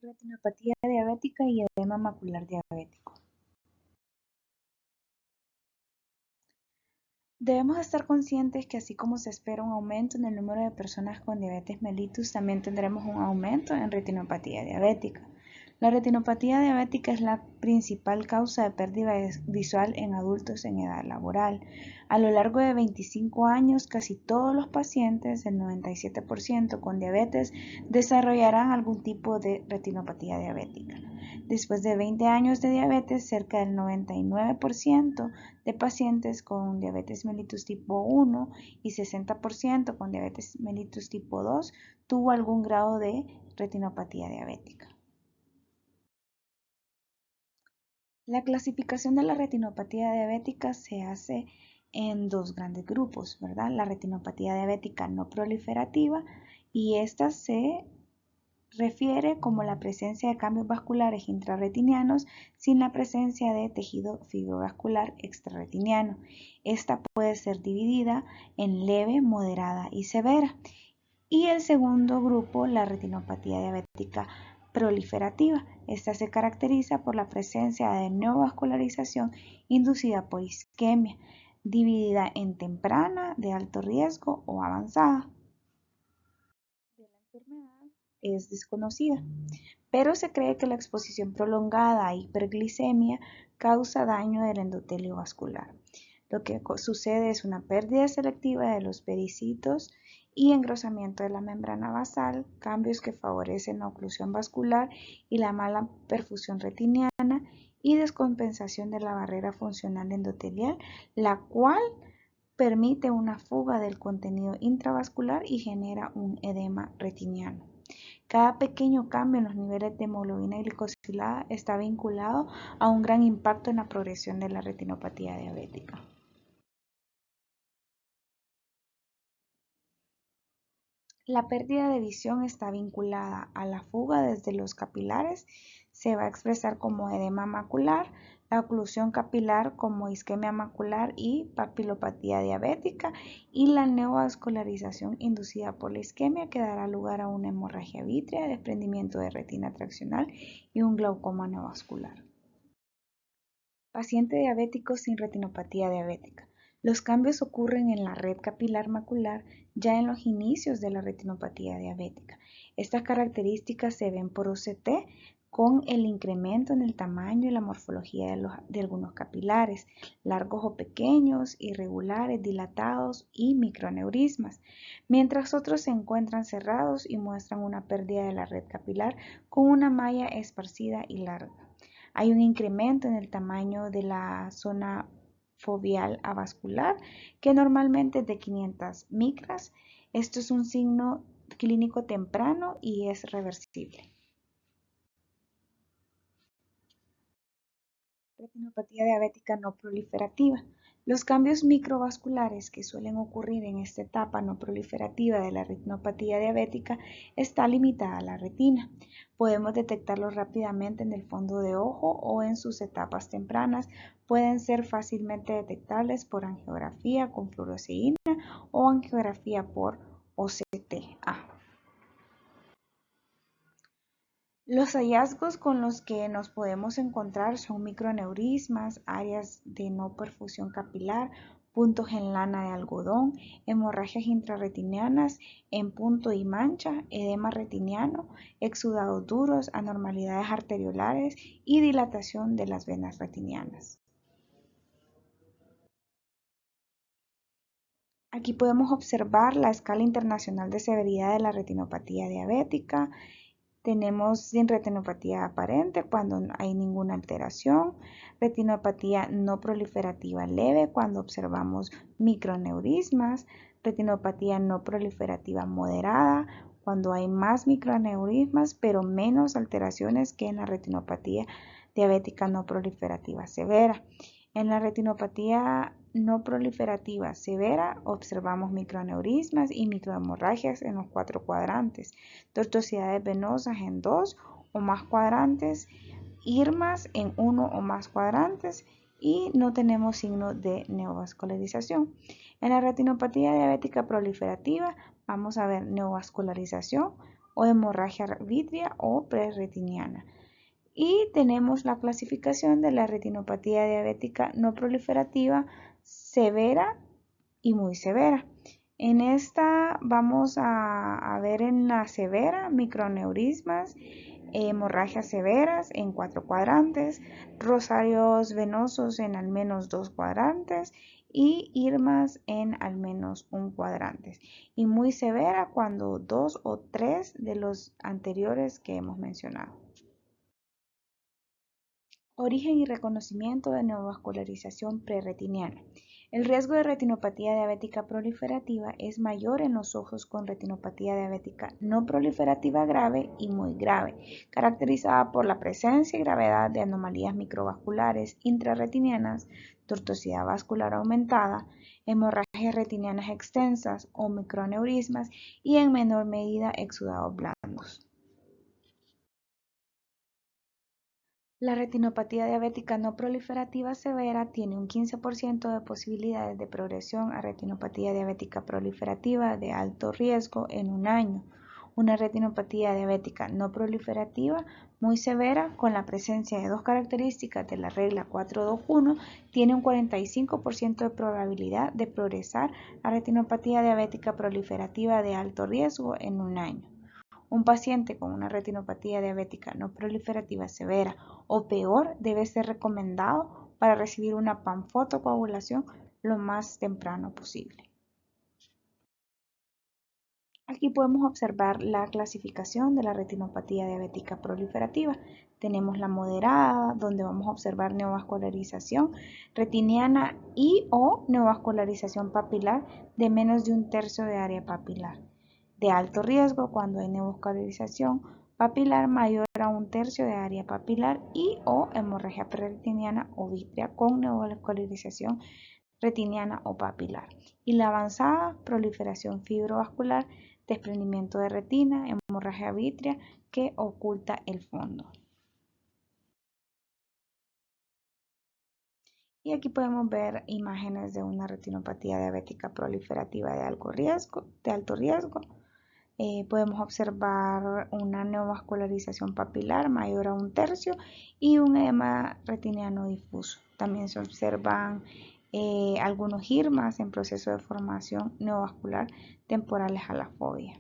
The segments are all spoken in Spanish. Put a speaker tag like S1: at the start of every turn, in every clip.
S1: Retinopatía diabética y edema macular diabético. Debemos estar conscientes que así como se espera un aumento en el número de personas con diabetes mellitus, también tendremos un aumento en retinopatía diabética. La retinopatía diabética es la principal causa de pérdida visual en adultos en edad laboral. A lo largo de 25 años, casi todos los pacientes, el 97% con diabetes, desarrollarán algún tipo de retinopatía diabética. Después de 20 años de diabetes, cerca del 99% de pacientes con diabetes mellitus tipo 1 y 60% con diabetes mellitus tipo 2 tuvo algún grado de retinopatía diabética. La clasificación de la retinopatía diabética se hace en dos grandes grupos, ¿verdad? La retinopatía diabética no proliferativa, y esta se refiere como la presencia de cambios vasculares intrarretinianos sin la presencia de tejido fibrovascular extrarretiniano. Esta puede ser dividida en leve, moderada y severa. Y el segundo grupo, la retinopatía diabética proliferativa. Esta se caracteriza por la presencia de neovascularización inducida por isquemia, dividida en temprana, de alto riesgo o avanzada. De la enfermedad es desconocida, pero se cree que la exposición prolongada a hiperglicemia causa daño del endotelio vascular. Lo que sucede es una pérdida selectiva de los pericitos y engrosamiento de la membrana basal, cambios que favorecen la oclusión vascular y la mala perfusión retiniana y descompensación de la barrera funcional endotelial, la cual permite una fuga del contenido intravascular y genera un edema retiniano. Cada pequeño cambio en los niveles de hemoglobina glicosilada está vinculado a un gran impacto en la progresión de la retinopatía diabética. La pérdida de visión está vinculada a la fuga desde los capilares, se va a expresar como edema macular, la oclusión capilar como isquemia macular y papilopatía diabética, y la neovascularización inducida por la isquemia que dará lugar a una hemorragia vítrea, desprendimiento de retina traccional y un glaucoma neovascular. Paciente diabético sin retinopatía diabética. Los cambios ocurren en la red capilar macular ya en los inicios de la retinopatía diabética. Estas características se ven por OCT con el incremento en el tamaño y la morfología de algunos capilares, largos o pequeños, irregulares, dilatados y microneurismas, mientras otros se encuentran cerrados y muestran una pérdida de la red capilar con una malla esparcida y larga. Hay un incremento en el tamaño de la zona foveal avascular, que normalmente es de 500 micras. Esto es un signo clínico temprano y es reversible. Retinopatía diabética no proliferativa. Los cambios microvasculares que suelen ocurrir en esta etapa no proliferativa de la retinopatía diabética está limitada a la retina. Podemos detectarlos rápidamente en el fondo de ojo o en sus etapas tempranas. Pueden ser fácilmente detectables por angiografía con fluoresceína o angiografía por OCTA. Los hallazgos con los que nos podemos encontrar son microneurismas, áreas de no perfusión capilar, puntos en lana de algodón, hemorragias intrarretinianas en punto y mancha, edema retiniano, exudados duros, anormalidades arteriolares y dilatación de las venas retinianas. Aquí podemos observar la escala internacional de severidad de la retinopatía diabética. Tenemos sin retinopatía aparente cuando no hay ninguna alteración, retinopatía no proliferativa leve cuando observamos microneurismas, retinopatía no proliferativa moderada cuando hay más microneurismas pero menos alteraciones que en la retinopatía diabética no proliferativa severa. En la retinopatía no proliferativa severa observamos microneurismas y microhemorragias en los 4 cuadrantes, tortuosidades venosas en 2 o más cuadrantes, irmas en 1 o más cuadrantes y no tenemos signo de neovascularización. En la retinopatía diabética proliferativa vamos a ver neovascularización, o hemorragia vítrea o prerretiniana. Y tenemos la clasificación de la retinopatía diabética no proliferativa severa y muy severa. En esta vamos a ver en la severa microneurismas, hemorragias severas en 4 cuadrantes, rosarios venosos en al menos 2 cuadrantes y irmas en al menos 1 cuadrante. Y muy severa cuando 2 o 3 de los anteriores que hemos mencionado. Origen y reconocimiento de neovascularización prerretiniana. El riesgo de retinopatía diabética proliferativa es mayor en los ojos con retinopatía diabética no proliferativa grave y muy grave, caracterizada por la presencia y gravedad de anomalías microvasculares intrarretinianas, tortuosidad vascular aumentada, hemorragias retinianas extensas o microneurismas y en menor medida exudados blandos. La retinopatía diabética no proliferativa severa tiene un 15% de posibilidades de progresión a retinopatía diabética proliferativa de alto riesgo en un año. Una retinopatía diabética no proliferativa muy severa, con la presencia de dos características de la regla 421, tiene un 45% de probabilidad de progresar a retinopatía diabética proliferativa de alto riesgo en un año. Un paciente con una retinopatía diabética no proliferativa severa o peor debe ser recomendado para recibir una panfotocoagulación lo más temprano posible. Aquí podemos observar la clasificación de la retinopatía diabética proliferativa. Tenemos la moderada, donde vamos a observar neovascularización retiniana y o neovascularización papilar de menos de un tercio de área papilar. De alto riesgo cuando hay neovascularización papilar mayor a un tercio de área papilar y o hemorragia prerretiniana o vítrea con neovascularización retiniana o papilar. Y la avanzada, proliferación fibrovascular, desprendimiento de retina, hemorragia vítrea que oculta el fondo. Y aquí podemos ver imágenes de una retinopatía diabética proliferativa de alto riesgo. Podemos observar una neovascularización papilar mayor a un tercio y un edema retiniano difuso. También se observan algunos irmas en proceso de formación neovascular temporales a la fobia.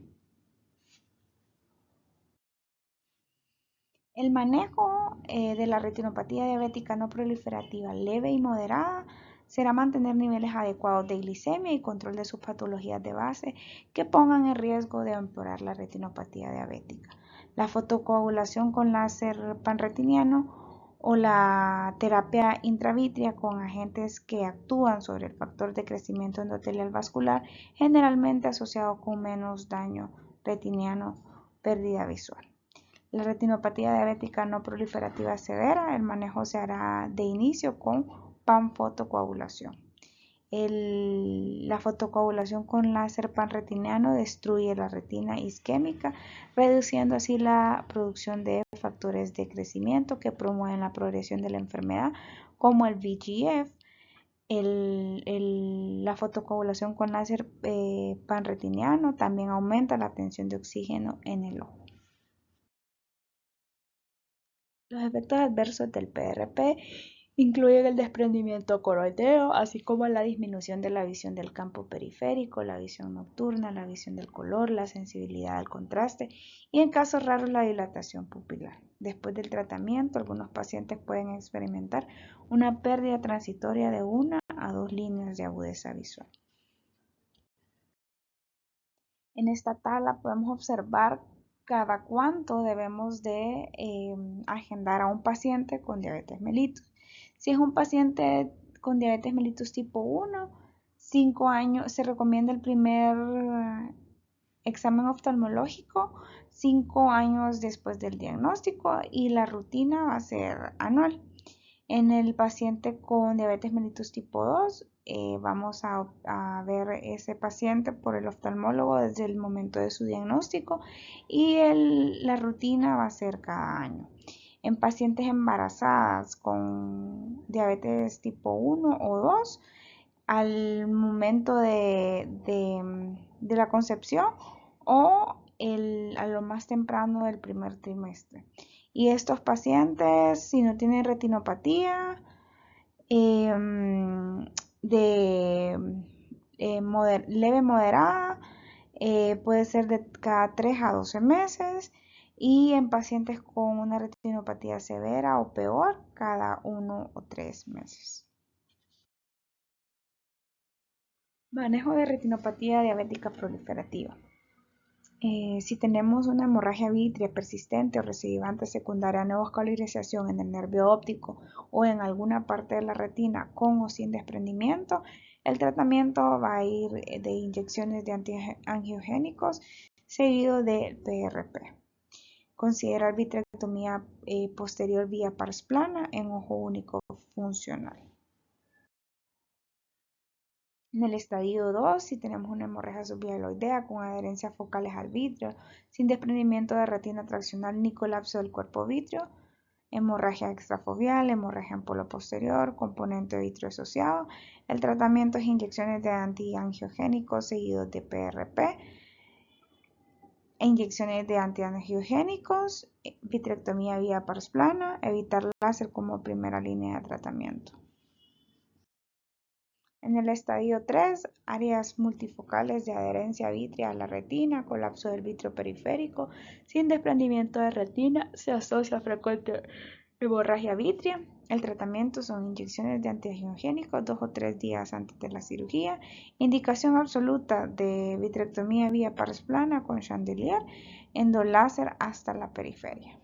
S1: El manejo de la retinopatía diabética no proliferativa leve y moderada será mantener niveles adecuados de glicemia y control de sus patologías de base que pongan en riesgo de empeorar la retinopatía diabética. La fotocoagulación con láser panretiniano o la terapia intravítrea con agentes que actúan sobre el factor de crecimiento endotelial vascular, generalmente asociado con menos daño retiniano, pérdida visual. La retinopatía diabética no proliferativa severa, el manejo se hará de inicio con panfotocoagulación. La fotocoagulación con láser panretiniano destruye la retina isquémica, reduciendo así la producción de factores de crecimiento que promueven la progresión de la enfermedad, como el VEGF. La fotocoagulación con láser panretiniano también aumenta la tensión de oxígeno en el ojo. Los efectos adversos del PRP incluyen el desprendimiento coroideo, así como la disminución de la visión del campo periférico, la visión nocturna, la visión del color, la sensibilidad al contraste y en casos raros la dilatación pupilar. Después del tratamiento, algunos pacientes pueden experimentar una pérdida transitoria de 1 a 2 líneas de agudeza visual. En esta tabla podemos observar cada cuánto debemos de agendar a un paciente con diabetes mellitus. Si es un paciente con diabetes mellitus tipo 1, 5 años, se recomienda el primer examen oftalmológico 5 años después del diagnóstico y la rutina va a ser anual. En el paciente con diabetes mellitus tipo 2, vamos a ver ese paciente por el oftalmólogo desde el momento de su diagnóstico y la rutina va a ser cada año. En pacientes embarazadas con diabetes tipo 1 o 2, al momento de la concepción o a lo más temprano del primer trimestre. Y estos pacientes, si no tienen retinopatía de leve moderada, puede ser de cada 3 a 12 meses, y en pacientes con una retinopatía severa o peor, cada 1 o 3 meses. Manejo de retinopatía diabética proliferativa. Si tenemos una hemorragia vítrea persistente o recidivante secundaria a neovascularización en el nervio óptico o en alguna parte de la retina con o sin desprendimiento, el tratamiento va a ir de inyecciones de antiangiogénicos seguido de PRP. Considerar vitrectomía posterior vía pars plana en ojo único funcional. En el estadio 2, si tenemos una hemorragia subhialoidea con adherencias focales al vítreo, sin desprendimiento de retina traccional ni colapso del cuerpo vítreo, hemorragia extrafoveal, hemorragia en polo posterior, componente vítreo asociado, el tratamiento es inyecciones de antiangiogénicos seguidos de PRP, inyecciones de antiangiogénicos, vitrectomía vía pars plana, evitar láser como primera línea de tratamiento. En el estadio 3, áreas multifocales de adherencia vítrea a la retina, colapso del vítreo periférico, sin desprendimiento de retina, se asocia frecuente hemorragia vítrea. El tratamiento son inyecciones de antiangiogénicos 2 o 3 días antes de la cirugía, indicación absoluta de vitrectomía vía pars plana con chandelier, endoláser hasta la periferia.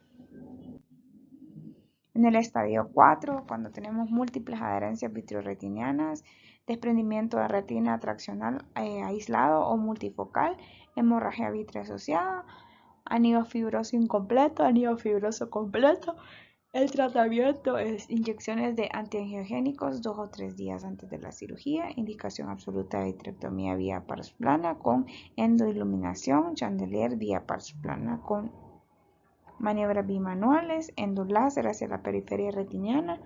S1: En el estadio 4, cuando tenemos múltiples adherencias vitreoretinianas, desprendimiento de retina traccional aislado o multifocal, hemorragia vítrea asociada, anillo fibroso incompleto, anillo fibroso completo. El tratamiento es inyecciones de antiangiogénicos 2 o 3 días antes de la cirugía, indicación absoluta de vitrectomía vía pars plana con endoiluminación, chandelier vía pars plana con maniobras bimanuales, endoláser hacia la periferia retiniana,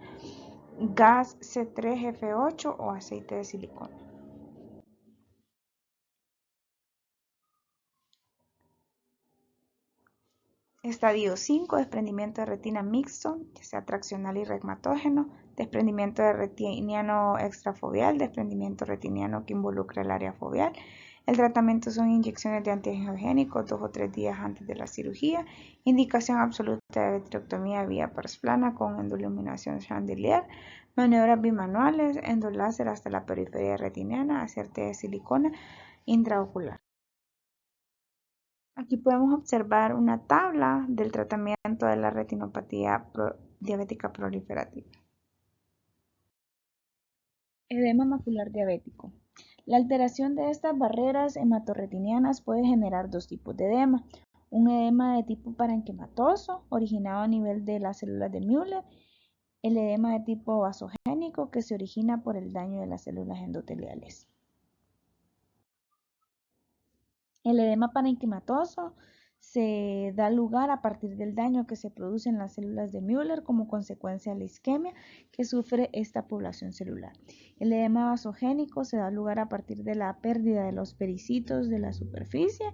S1: gas C3F8 o aceite de silicona. Estadio 5, desprendimiento de retina mixto, que sea traccional y regmatógeno, desprendimiento de retiniano extrafoveal, desprendimiento retiniano que involucra el área foveal. El tratamiento son inyecciones de antiangiogénicos 2 o 3 días antes de la cirugía, indicación absoluta de vitrectomía vía pars plana con endoiluminación chandelier, maniobras bimanuales, endoláser hasta la periferia retiniana, aceite de silicona intraocular. Aquí podemos observar una tabla del tratamiento de la retinopatía diabética proliferativa. Edema macular diabético. La alteración de estas barreras hematorretinianas puede generar dos tipos de edema. Un edema de tipo parenquimatoso, originado a nivel de las células de Müller. El edema de tipo vasogénico, que se origina por el daño de las células endoteliales. El edema parenquimatoso se da lugar a partir del daño que se produce en las células de Müller como consecuencia de la isquemia que sufre esta población celular. El edema vasogénico se da lugar a partir de la pérdida de los pericitos de la superficie,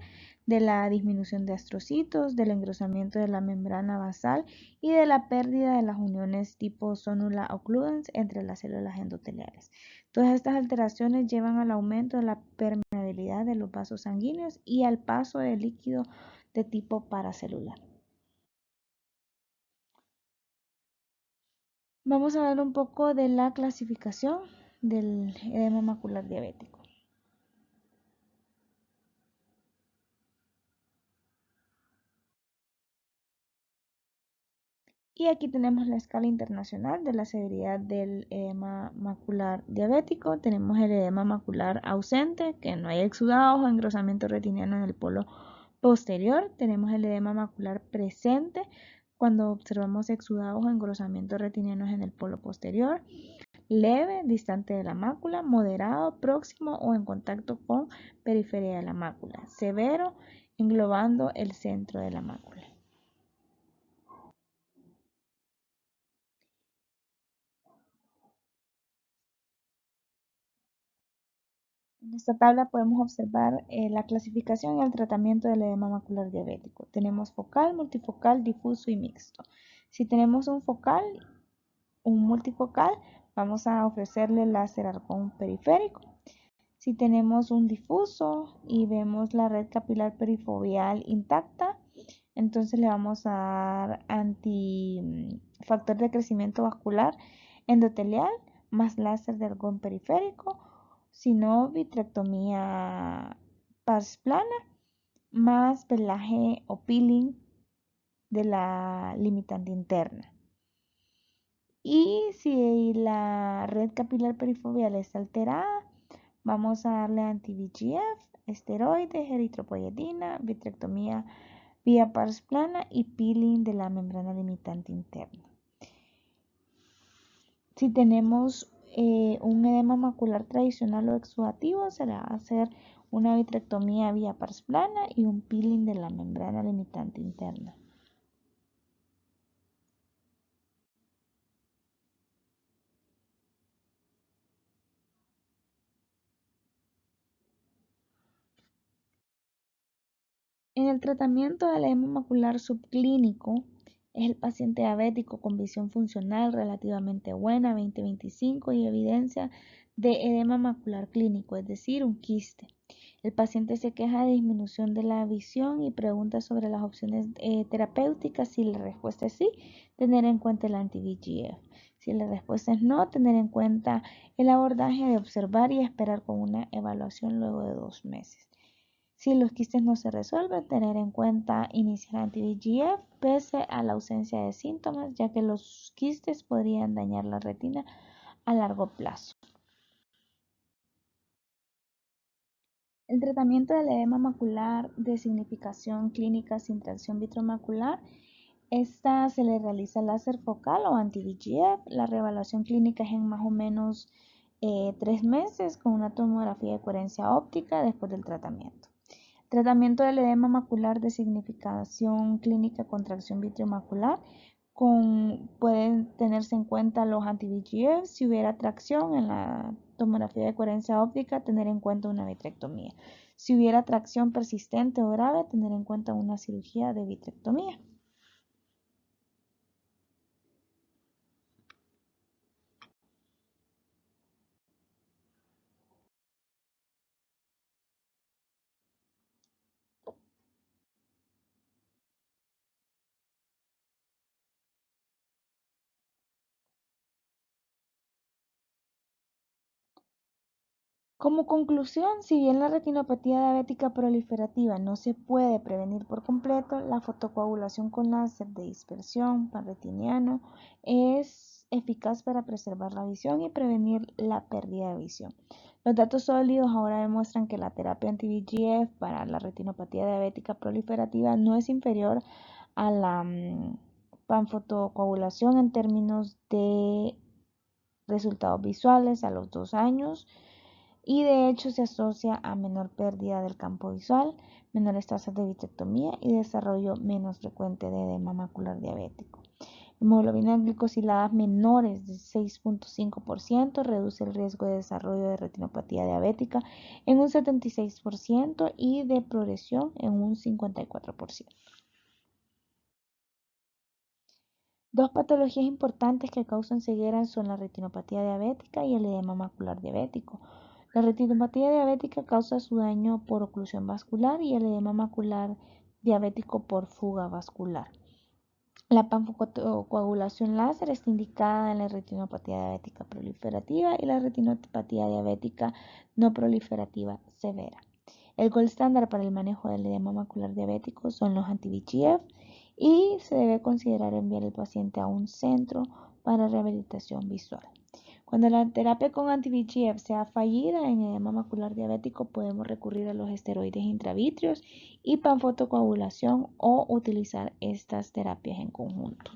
S1: de la disminución de astrocitos, del engrosamiento de la membrana basal y de la pérdida de las uniones tipo sonula occludens entre las células endoteliales. Todas estas alteraciones llevan al aumento de la permeabilidad de los vasos sanguíneos y al paso de líquido de tipo paracelular. Vamos a ver un poco de la clasificación del edema macular diabético. Y aquí tenemos la escala internacional de la severidad del edema macular diabético. Tenemos el edema macular ausente, que no hay exudados o engrosamiento retiniano en el polo posterior. Tenemos el edema macular presente, cuando observamos exudados o engrosamientos retinianos en el polo posterior. Leve, distante de la mácula, moderado, próximo o en contacto con periferia de la mácula. Severo, englobando el centro de la mácula. En esta tabla podemos observar la clasificación y el tratamiento del edema macular diabético. Tenemos focal, multifocal, difuso y mixto. Si tenemos un multifocal, vamos a ofrecerle láser argón periférico. Si tenemos un difuso y vemos la red capilar perifoveal intacta, entonces le vamos a dar antifactor de crecimiento vascular endotelial más láser de argón periférico, si no vitrectomía pars plana más pelaje o peeling de la limitante interna. Y si la red capilar perifoveal está alterada, vamos a darle anti-VEGF, esteroides, eritropoyetina, vitrectomía vía pars plana y peeling de la membrana limitante interna. Si tenemos un edema macular tradicional o exudativo, se le va a hacer una vitrectomía vía pars plana y un peeling de la membrana limitante interna. En el tratamiento del edema macular subclínico, es el paciente diabético con visión funcional relativamente buena, 20/25, y evidencia de edema macular clínico, es decir, un quiste. El paciente se queja de disminución de la visión y pregunta sobre las opciones terapéuticas. Si la respuesta es sí, tener en cuenta el anti-VEGF. Si la respuesta es no, tener en cuenta el abordaje de observar y esperar con una evaluación luego de 2 meses. Si los quistes no se resuelven, tener en cuenta iniciar anti-VEGF pese a la ausencia de síntomas, ya que los quistes podrían dañar la retina a largo plazo. El tratamiento del edema macular de significación clínica sin tracción vitromacular, esta se le realiza láser focal o anti-VEGF. La reevaluación clínica es en más o menos 3 meses con una tomografía de coherencia óptica después del tratamiento. Tratamiento del edema macular de significación clínica con tracción vitromacular. Pueden tenerse en cuenta los anti-VEGF. Si hubiera tracción en la tomografía de coherencia óptica, tener en cuenta una vitrectomía. Si hubiera tracción persistente o grave, tener en cuenta una cirugía de vitrectomía. Como conclusión, si bien la retinopatía diabética proliferativa no se puede prevenir por completo, la fotocoagulación con láser de dispersión panretiniano es eficaz para preservar la visión y prevenir la pérdida de visión. Los datos sólidos ahora demuestran que la terapia anti-VEGF para la retinopatía diabética proliferativa no es inferior a la panfotocoagulación en términos de resultados visuales a los 2 años, y de hecho se asocia a menor pérdida del campo visual, menores tasas de vitrectomía y desarrollo menos frecuente de edema macular diabético. Hemoglobinas glicosiladas menores de 6.5% reduce el riesgo de desarrollo de retinopatía diabética en un 76% y de progresión en un 54%. Dos patologías importantes que causan ceguera son la retinopatía diabética y el edema macular diabético. La retinopatía diabética causa su daño por oclusión vascular y el edema macular diabético por fuga vascular. La panfotocoagulación láser está indicada en la retinopatía diabética proliferativa y la retinopatía diabética no proliferativa severa. El gold estándar para el manejo del edema macular diabético son los anti-VEGF y se debe considerar enviar al paciente a un centro para rehabilitación visual. Cuando la terapia con anti-VEGF sea fallida en edema macular diabético, podemos recurrir a los esteroides intravítreos y panfotocoagulación o utilizar estas terapias en conjunto.